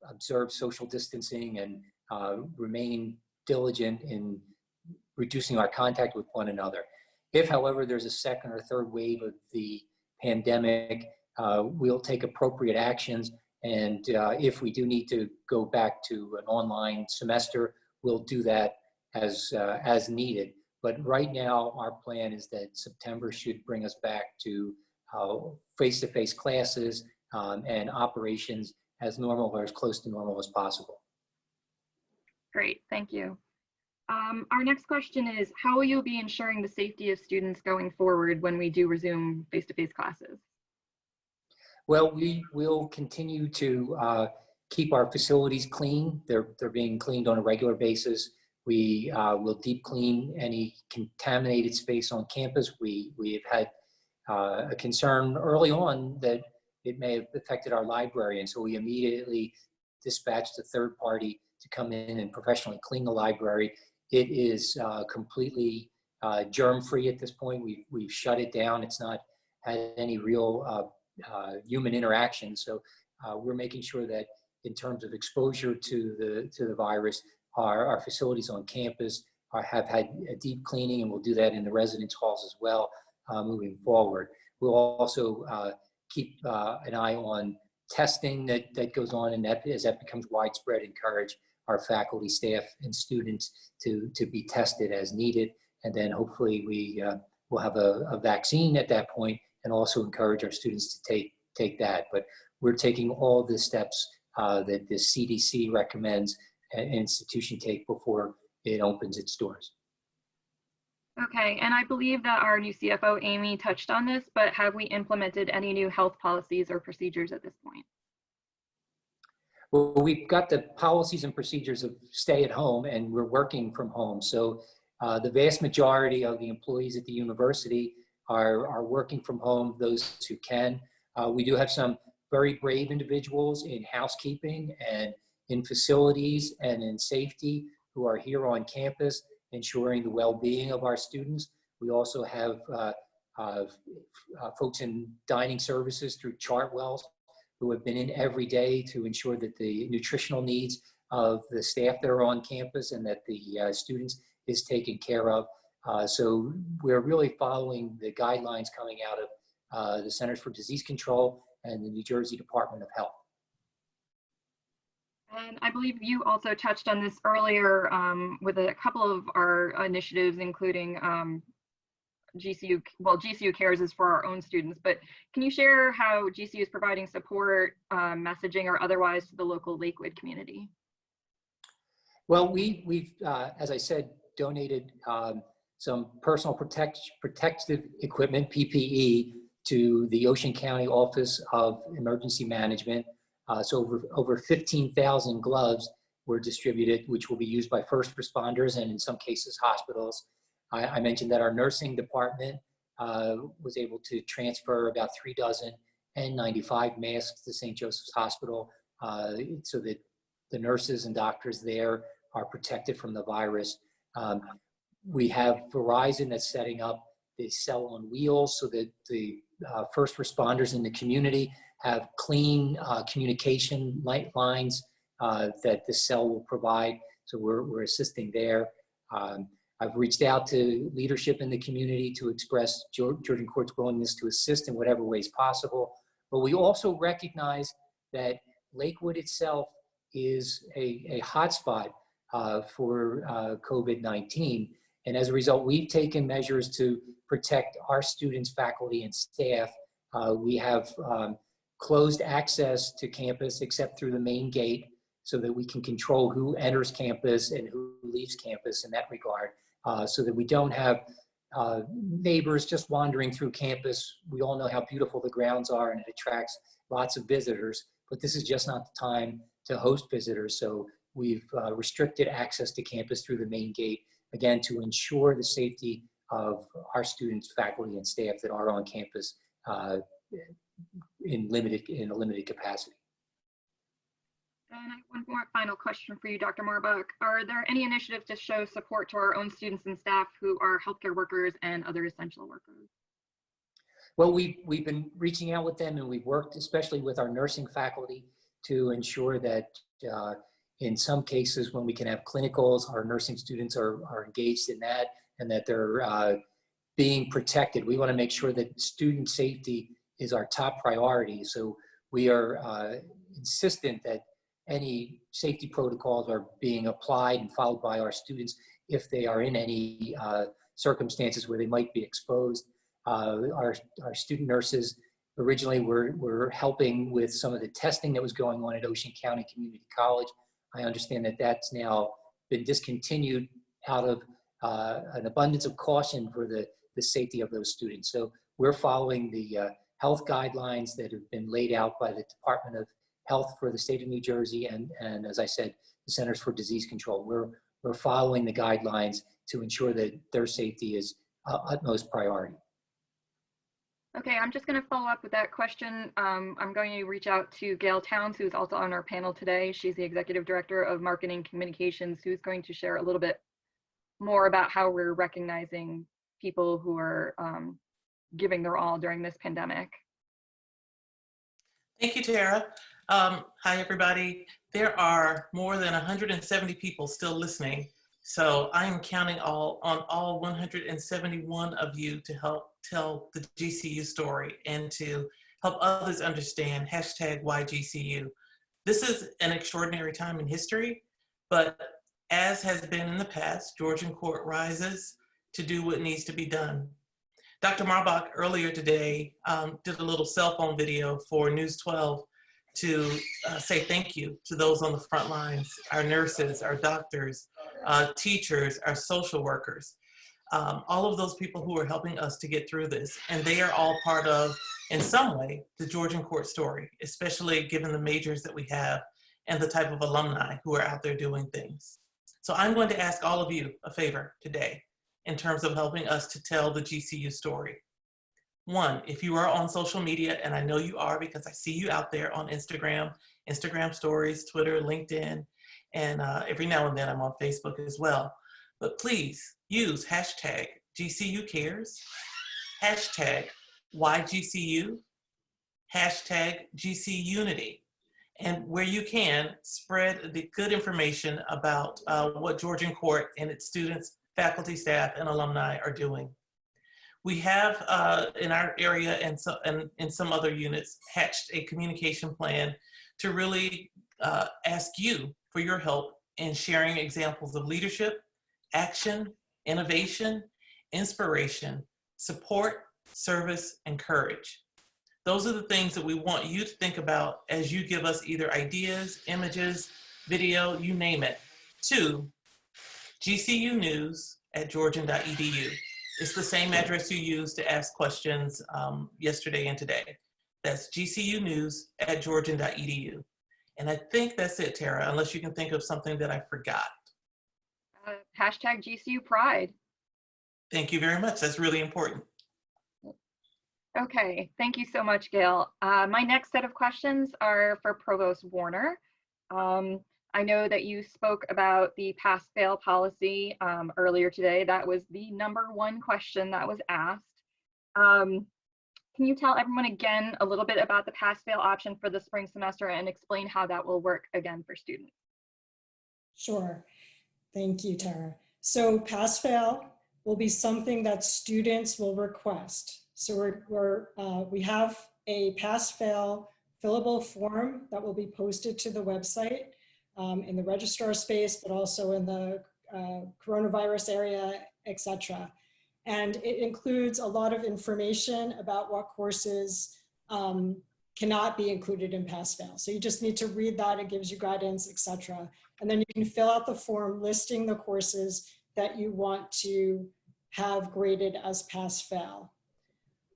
observe social distancing and remain diligent in reducing our contact with one another. If, however, there's a second or third wave of the pandemic, we'll take appropriate actions. And if we do need to go back to an online semester, we'll do that as needed. But right now, our plan is that September should bring us back to face-to-face classes and operations as normal or as close to normal as possible. Great, thank you. Our next question is, how will you be ensuring the safety of students going forward when we do resume face-to-face classes? Well, we will continue to keep our facilities clean. They're being cleaned on a regular basis. We will deep clean any contaminated space on campus. We've had a concern early on that it may have affected our library, and so we immediately dispatched a third party to come in and professionally clean the library. It is completely germ-free at this point. We've shut it down. It's not had any real human interaction. So we're making sure that in terms of exposure to the virus, our facilities on campus have had a deep cleaning, and we'll do that in the residence halls as well moving forward. We'll also keep an eye on testing that goes on, and that, as that becomes widespread, encourage our faculty, staff, and students to be tested as needed. And then hopefully we will have a vaccine at that point, and also encourage our students to take that. But we're taking all the steps that the CDC recommends an institution take before it opens its doors. Okay, and I believe that our new CFO, Amy, touched on this, but have we implemented any new health policies or procedures at this point? Well, we've got the policies and procedures of stay at home, and we're working from home. So the vast majority of the employees at the university are working from home, those who can. We do have some very brave individuals in housekeeping and in facilities and in safety who are here on campus, ensuring the well-being of our students. We also have folks in dining services through Chartwells who have been in every day to ensure that the nutritional needs of the staff that are on campus and that the students is taken care of. So we're really following the guidelines coming out of the Centers for Disease Control and the New Jersey Department of Health. And I believe you also touched on this earlier with a couple of our initiatives, including GCU, well, GCU Cares is for our own students, but can you share how GCU is providing support, messaging, or otherwise to the local Lakewood community? Well, we've as I said, donated some personal protective equipment, PPE, to the Ocean County Office of Emergency Management. So over 15,000 gloves were distributed, which will be used by first responders and in some cases hospitals. I mentioned that our nursing department was able to transfer about 3 dozen N95 masks to St. Joseph's Hospital so that the nurses and doctors there are protected from the virus. We have Verizon that's setting up the cell on wheels so that the first responders in the community have clean communication lines that the cell will provide. So we're assisting there. I've reached out to leadership in the community to express Georgian Court's willingness to assist in whatever ways possible. But we also recognize that Lakewood itself is a hotspot for COVID-19. And as a result, we've taken measures to protect our students, faculty, and staff. We have closed access to campus except through the main gate so that we can control who enters campus and who leaves campus in that regard, so that we don't have neighbors just wandering through campus. We all know how beautiful the grounds are and it attracts lots of visitors, but this is just not the time to host visitors. So we've restricted access to campus through the main gate, again, to ensure the safety of our students, faculty, and staff that are on campus in a limited capacity. And I have one more final question for you, Dr. Marbach. Are there any initiatives to show support to our own students and staff who are healthcare workers and other essential workers? Well, we've been reaching out with them, and we've worked especially with our nursing faculty to ensure that in some cases when we can have clinicals, our nursing students are engaged in that and that they're being protected. We want to make sure that student safety is our top priority. So we are insistent that any safety protocols are being applied and followed by our students if they are in any circumstances where they might be exposed. Our student nurses originally were helping with some of the testing that was going on at Ocean County Community College. I understand that that's now been discontinued out of an abundance of caution for the safety of those students. So we're following the health guidelines that have been laid out by the Department of Health for the state of New Jersey and as I said, the Centers for Disease Control. We're following the guidelines to ensure that their safety is utmost priority. Okay, I'm just going to follow up with that question. I'm going to reach out to Gail Towns, who's also on our panel today. She's the Executive Director of Marketing Communications, who's going to share a little bit more about how we're recognizing people who are giving their all during this pandemic. Thank you, Tara. Hi, everybody. There are more than 170 people still listening. So I am counting on all 171 of you to help tell the GCU story and to help others understand #WhyGCU. This is an extraordinary time in history, but as has been in the past, Georgian Court rises to do what needs to be done. Dr. Marbach earlier today did a little cell phone video for News 12 to say thank you to those on the front lines, our nurses, our doctors, teachers, our social workers, all of those people who are helping us to get through this. And they are all part of, in some way, the Georgian Court story, especially given the majors that we have and the type of alumni who are out there doing things. So I'm going to ask all of you a favor today in terms of helping us to tell the GCU story. One, if you are on social media, and I know you are because I see you out there on Instagram stories, Twitter, LinkedIn, and every now and then I'm on Facebook as well. But please use #GCUcares, #WhyGCU, #GCUnity. And where you can, spread the good information about what Georgian Court and its students, faculty, staff, and alumni are doing. We have in our area and in some other units hatched a communication plan to really ask you for your help in sharing examples of leadership, action, innovation, inspiration, support, service, and courage. Those are the things that we want you to think about as you give us either ideas, images, video, you name it, to gcunews@georgian.edu. It's the same address you used to ask questions yesterday and today. That's gcunews@georgian.edu. And I think that's it, Tara, unless you can think of something that I forgot. #GCU Pride. Thank you very much. That's really important. Okay, thank you so much, Gail. My next set of questions are for Provost Warner. I know that you spoke about the pass-fail policy earlier today. That was the #1 question that was asked. Can you tell everyone again a little bit about the pass-fail option for the spring semester and explain how that will work again for students? Sure. Thank you, Tara. So pass-fail will be something that students will request. So we have a pass-fail fillable form that will be posted to the website. in the registrar space, but also in the coronavirus area, etc. And it includes a lot of information about what courses cannot be included in pass-fail. So you just need to read that. It gives you guidance, etc. And then you can fill out the form listing the courses that you want to have graded as pass-fail.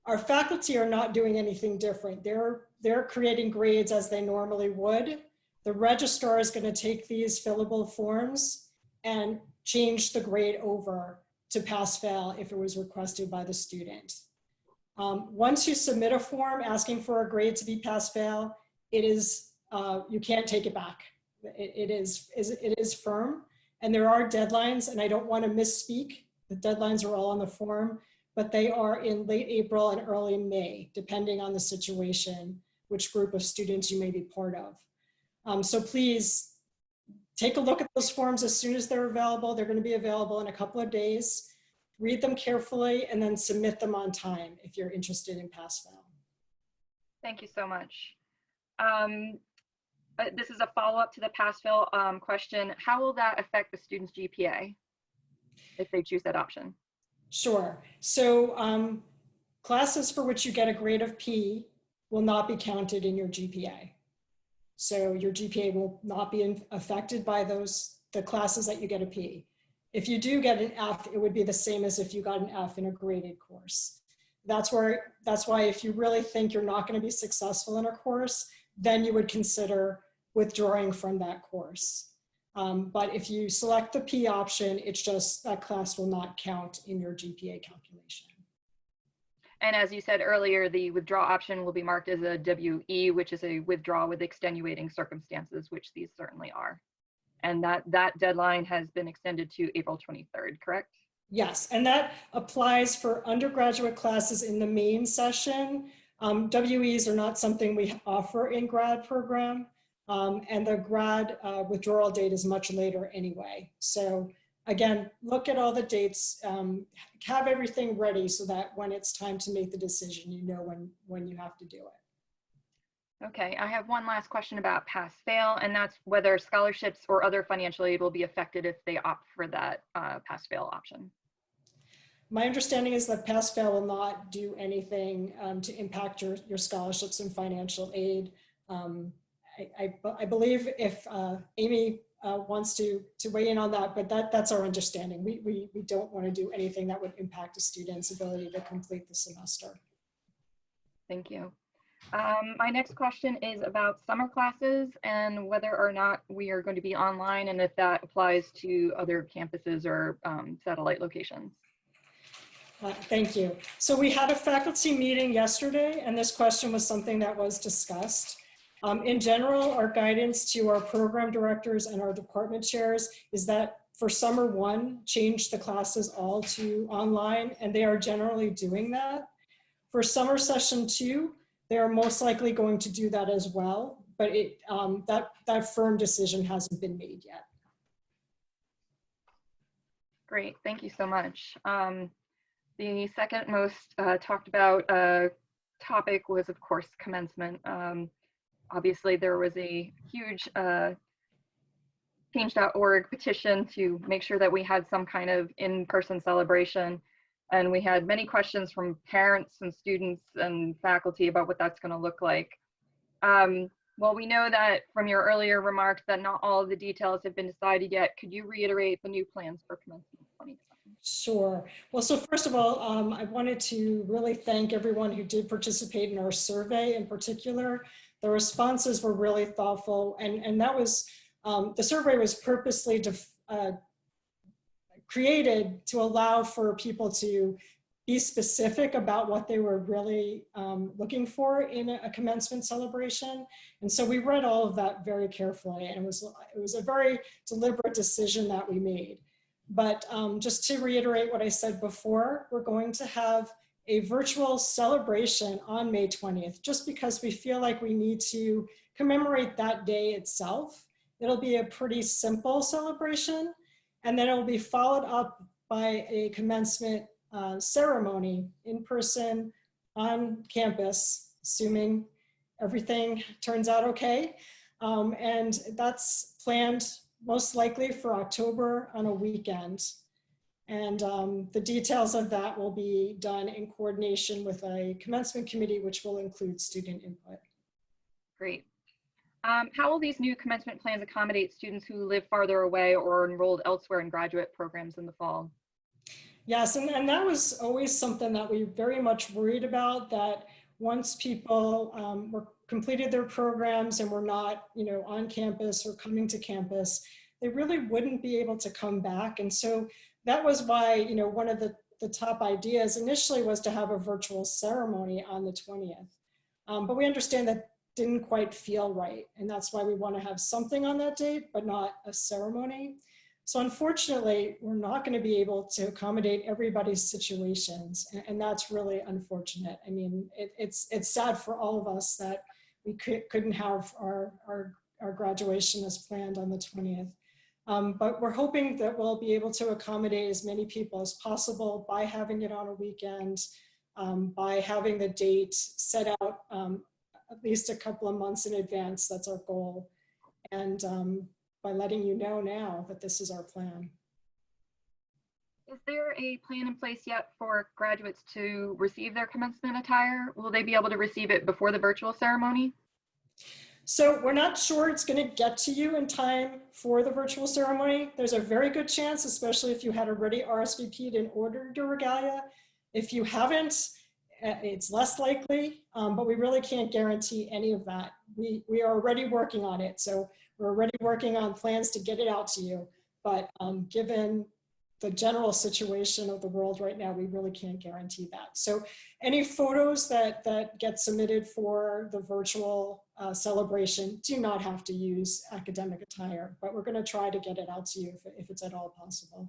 Our faculty are not doing anything different. They're creating grades as they normally would. The registrar is going to take these fillable forms and change the grade over to pass-fail if it was requested by the student. Once you submit a form asking for a grade to be pass-fail, it is, you can't take it back. It is firm, and there are deadlines, and I don't want to misspeak. The deadlines are all on the form, but they are in late April and early May, depending on the situation, which group of students you may be part of. So please take a look at those forms as soon as they're available. They're going to be available in a couple of days. Read them carefully and then submit them on time if you're interested in pass-fail. Thank you so much. This is a follow-up to the pass-fail question. How will that affect the student's GPA if they choose that option? Sure. So classes for which you get a grade of P will not be counted in your GPA. So your GPA will not be affected by the classes that you get a P. If you do get an F, it would be the same as if you got an F in a graded course. That's why if you really think you're not going to be successful in a course, then you would consider withdrawing from that course. But if you select the P option, it's just that class will not count in your GPA calculation. And as you said earlier, the withdraw option will be marked as a WE, which is a withdraw with extenuating circumstances, which these certainly are. And that deadline has been extended to April 23rd, correct? Yes, and that applies for undergraduate classes in the main session. WEs are not something we offer in grad program, and the grad withdrawal date is much later anyway. So again, look at all the dates, have everything ready so that when it's time to make the decision, you know when you have to do it. Okay, I have one last question about pass-fail, and that's whether scholarships or other financial aid will be affected if they opt for that pass-fail option. My understanding is that pass-fail will not do anything to impact your scholarships and financial aid. I believe if Amy wants to weigh in on that, but that's our understanding. We don't want to do anything that would impact a student's ability to complete the semester. Thank you. My next question is about summer classes and whether or not we are going to be online and if that applies to other campuses or satellite locations. Thank you. So we had a faculty meeting yesterday, and this question was something that was discussed. In general, our guidance to our program directors and our department chairs is that for summer 1, change the classes all to online, and they are generally doing that. For summer session 2, they are most likely going to do that as well, but that firm decision hasn't been made yet. Great, thank you so much. The second most talked about topic was, of course, commencement. Obviously, there was a huge Change.org petition to make sure that we had some kind of in-person celebration. And we had many questions from parents and students and faculty about what that's going to look like. Well, we know that from your earlier remarks that not all of the details have been decided yet. Could you reiterate the new plans for commencement 2020? Sure. Well, so first of all, I wanted to really thank everyone who did participate in our survey in particular. The responses were really thoughtful, and that was, the survey was purposely created to allow for people to be specific about what they were really looking for in a commencement celebration. And so we read all of that very carefully, and it was a very deliberate decision that we made. But just to reiterate what I said before, we're going to have a virtual celebration on May 20th, just because we feel like we need to commemorate that day itself. It'll be a pretty simple celebration, and then it will be followed up by a commencement ceremony in person on campus, assuming everything turns out okay. And that's planned most likely for October on a weekend. And the details of that will be done in coordination with a commencement committee, which will include student input. Great. How will these new commencement plans accommodate students who live farther away or enrolled elsewhere in graduate programs in the fall? Yes, and that was always something that we very much worried about, that once people were completed their programs and were not, on campus or coming to campus, they really wouldn't be able to come back. And so that was why, one of the top ideas initially was to have a virtual ceremony on the 20th. But we understand that didn't quite feel right. And that's why we want to have something on that date, but not a ceremony. So unfortunately, we're not going to be able to accommodate everybody's situations. And that's really unfortunate. I mean, it's sad for all of us that we couldn't have our graduation as planned on the 20th. But we're hoping that we'll be able to accommodate as many people as possible by having it on a weekend, by having the date set out at least a couple of months in advance. That's our goal. And by letting you know now that this is our plan. Is there a plan in place yet for graduates to receive their commencement attire? Will they be able to receive it before the virtual ceremony? So we're not sure it's going to get to you in time for the virtual ceremony. There's a very good chance, especially if you had already RSVP'd and ordered your regalia. If you haven't, it's less likely, but we really can't guarantee any of that. We are already working on it. So we're already working on plans to get it out to you. But given the general situation of the world right now, we really can't guarantee that. So any photos that get submitted for the virtual celebration do not have to use academic attire, but we're going to try to get it out to you if it's at all possible.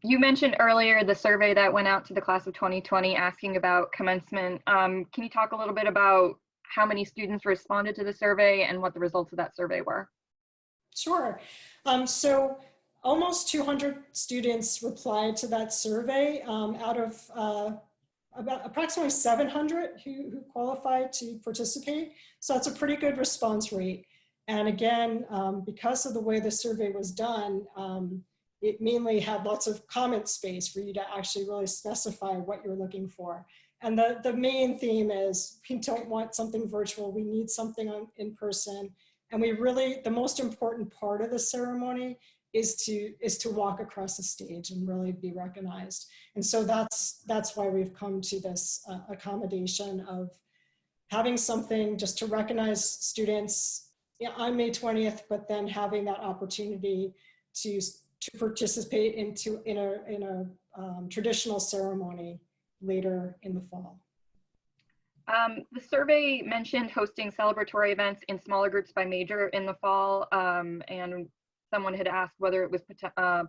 You mentioned earlier the survey that went out to the class of 2020 asking about commencement. Can you talk a little bit about how many students responded to the survey and what the results of that survey were? Sure. So almost 200 students replied to that survey out of about approximately 700 who qualified to participate. So that's a pretty good response rate. And again, because of the way the survey was done, it mainly had lots of comment space for you to actually really specify what you're looking for. And the main theme is we don't want something virtual, we need something in person. And we really, the most important part of the ceremony is to walk across the stage and really be recognized. And so that's why we've come to this accommodation of having something just to recognize students on May 20th, but then having that opportunity to participate in a traditional ceremony later in the fall. The survey mentioned hosting celebratory events in smaller groups by major in the fall, and someone had asked whether it was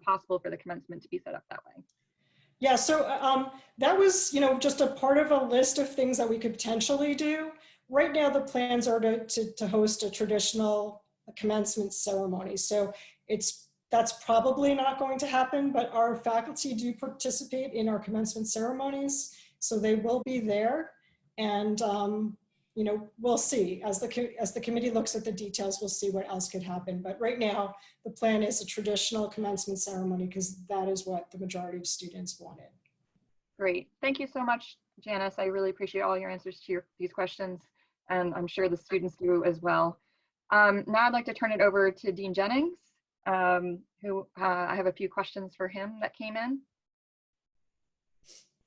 possible for the commencement to be set up that way. Yeah, so that was, just a part of a list of things that we could potentially do. Right now, the plans are to host a traditional commencement ceremony. So that's probably not going to happen, but our faculty do participate in our commencement ceremonies, so they will be there. And we'll see as the committee looks at the details, we'll see what else could happen. But right now, the plan is a traditional commencement ceremony because that is what the majority of students wanted. Great, thank you so much, Janice. I really appreciate all your answers to these questions, and I'm sure the students do as well. Now I'd like to turn it over to Dean Jennings, who I have a few questions for him that came in.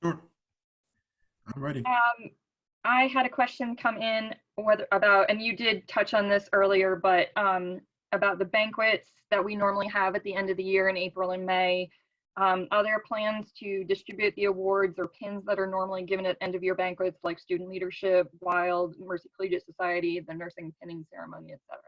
Sure, I'm ready. I had a question come in about, and you did touch on this earlier, but about the banquets that we normally have at the end of the year in April and May. Are there plans to distribute the awards or pins that are normally given at end of year banquets like Student Leadership, Wild, Mercy Collegiate Society, the nursing pinning ceremony, etc.?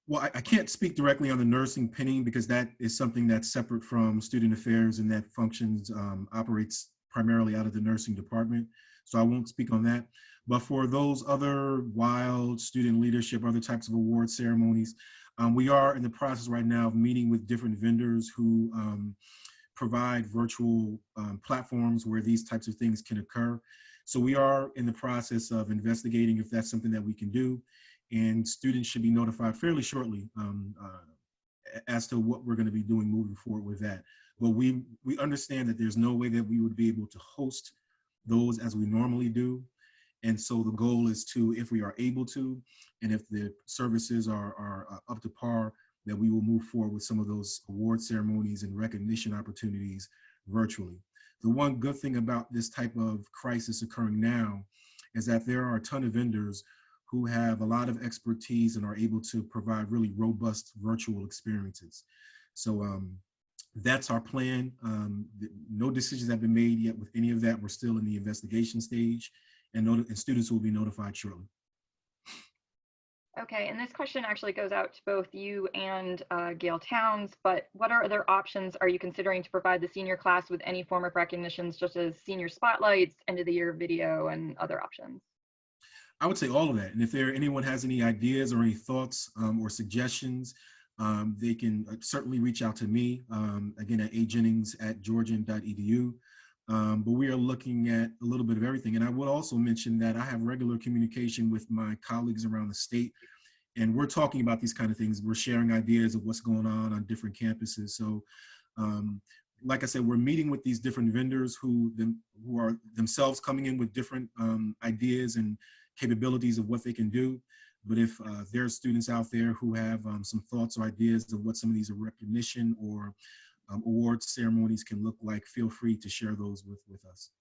Well, I can't speak directly on the nursing pinning because that is something that's separate from student affairs and that functions, operates primarily out of the nursing department. So I won't speak on that. But for those other Wild, Student Leadership, other types of award ceremonies, we are in the process right now of meeting with different vendors who provide virtual platforms where these types of things can occur. So we are in the process of investigating if that's something that we can do. and students should be notified fairly shortly as to what we're going to be doing moving forward with that. But we understand that there's no way that we would be able to host those as we normally do. And so the goal is to, if we are able to, and if the services are up to par, that we will move forward with some of those award ceremonies and recognition opportunities virtually. The one good thing about this type of crisis occurring now is that there are a ton of vendors who have a lot of expertise and are able to provide really robust virtual experiences. So that's our plan. No decisions have been made yet with any of that. We're still in the investigation stage, and students will be notified shortly. Okay, and this question actually goes out to both you and Gail Towns, but what other options are you considering to provide the senior class with any form of recognitions, such as senior spotlights, end of the year video, and other options? I would say all of that. And if anyone has any ideas or any thoughts or suggestions, they can certainly reach out to me, again, at ajennings@georgian.edu. But we are looking at a little bit of everything. And I would also mention that I have regular communication with my colleagues around the state, and we're talking about these kind of things. We're sharing ideas of what's going on different campuses. So like I said, we're meeting with these different vendors who are themselves coming in with different ideas and capabilities of what they can do. But if there are students out there who have some thoughts or ideas of what some of these recognition or award ceremonies can look like, feel free to share those with us.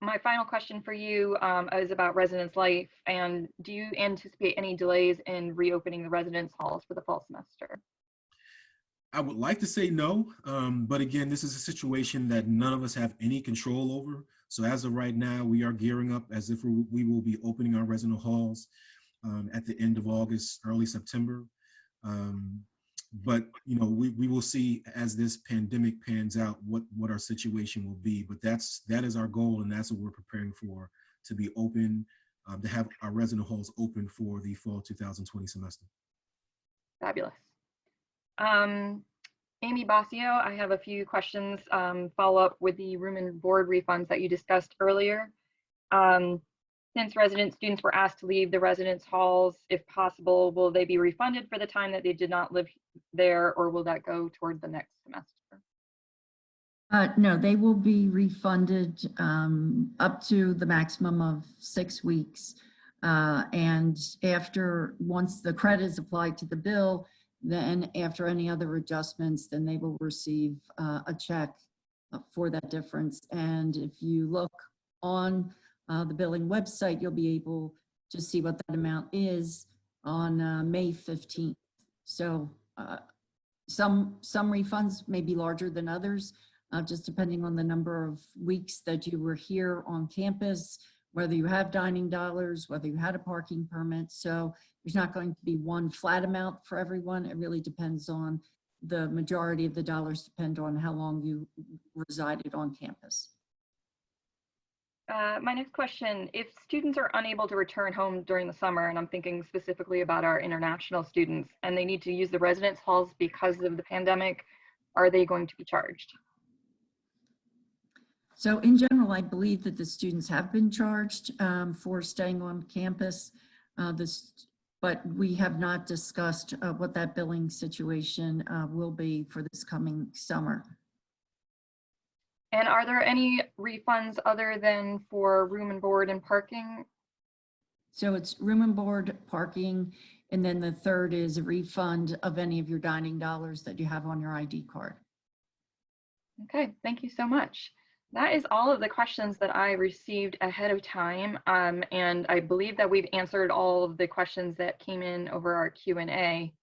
My final question for you is about residence life. And do you anticipate any delays in reopening the residence halls for the fall semester? I would like to say no, but again, this is a situation that none of us have any control over. So as of right now, we are gearing up as if we will be opening our resident halls at the end of August, early September. But you know, we will see as this pandemic pans out what our situation will be. But that is our goal, and that's what we're preparing for, to be open, to have our resident halls open for the fall 2020 semester. Fabulous. Amy Basio, I have a few questions, follow up with the room and board refunds that you discussed earlier. Since resident students were asked to leave the residence halls, if possible, will they be refunded for the time that they did not live there, or will that go toward the next semester? No, they will be refunded up to the maximum of 6 weeks. And once the credit is applied to the bill, then after any other adjustments, then they will receive a check for that difference. And if you look on the billing website, you'll be able to see what that amount is on May 15th. So some refunds may be larger than others, just depending on the number of weeks that you were here on campus, whether you have dining dollars, whether you had a parking permit. So there's not going to be one flat amount for everyone. It really depends on the majority of the dollars depend on how long you resided on campus. My next question, if students are unable to return home during the summer, and I'm thinking specifically about our international students, and they need to use the residence halls because of the pandemic, are they going to be charged? So in general, I believe that the students have been charged for staying on campus, but we have not discussed what that billing situation will be for this coming summer. And are there any refunds other than for room and board and parking? So it's room and board, parking, and then the third is a refund of any of your dining dollars that you have on your ID card. Okay, thank you so much. That is all of the questions that I received ahead of time. And I believe that we've answered all of the questions that came in over our Q&A.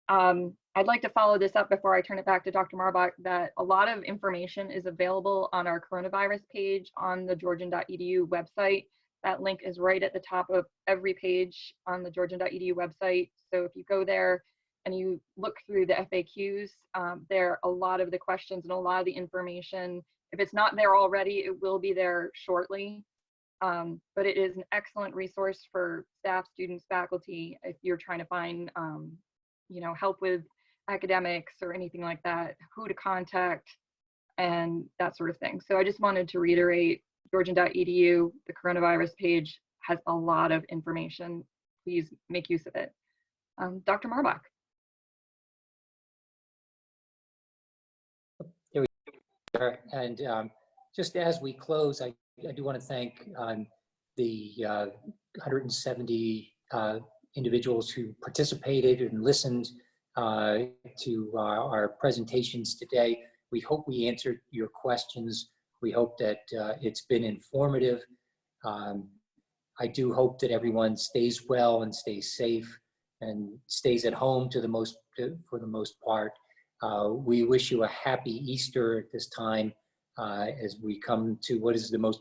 I'd like to follow this up before I turn it back to Dr. Marbach, that a lot of information is available on our coronavirus page on the georgian.edu website. That link is right at the top of every page on the georgian.edu website. So if you go there and you look through the FAQs, there are a lot of the questions and a lot of the information. If it's not there already, it will be there shortly. But it is an excellent resource for staff, students, faculty, if you're trying to find help with academics or anything like that, who to contact and that sort of thing. So I just wanted to reiterate georgian.edu, the coronavirus page has a lot of information. Please make use of it. Dr. Marbach. There we are. And just as we close, I do want to thank the 170 individuals who participated and listened to our presentations today. We hope we answered your questions. We hope that it's been informative. I do hope that everyone stays well and stays safe and stays at home for the most part. We wish you a happy Easter at this time as we come to what is the most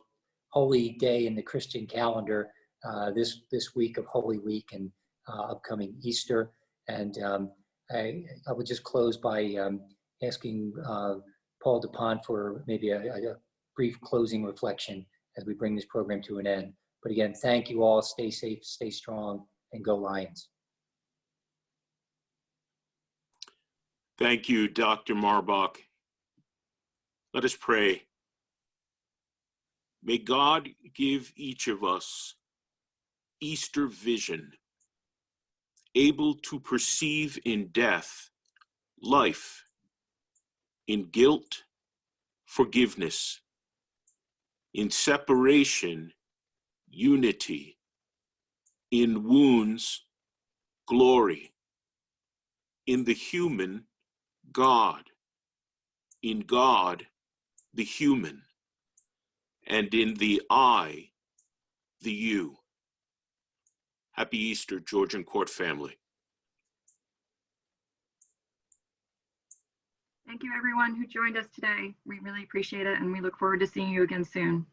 holy day in the Christian calendar, this week of Holy Week and upcoming Easter. And I would just close by asking Paul DuPont for maybe a brief closing reflection as we bring this program to an end. But again, thank you all. Stay safe, stay strong, and go Lions. Thank you, Dr. Marbach. Let us pray. May God give each of us Easter vision, able to perceive in death life, in guilt, forgiveness, in separation, unity, in wounds, glory, in the human, God, in God, the human, and in the I, the you. Happy Easter, Georgian Court family. Thank you everyone who joined us today. We really appreciate it and we look forward to seeing you again soon.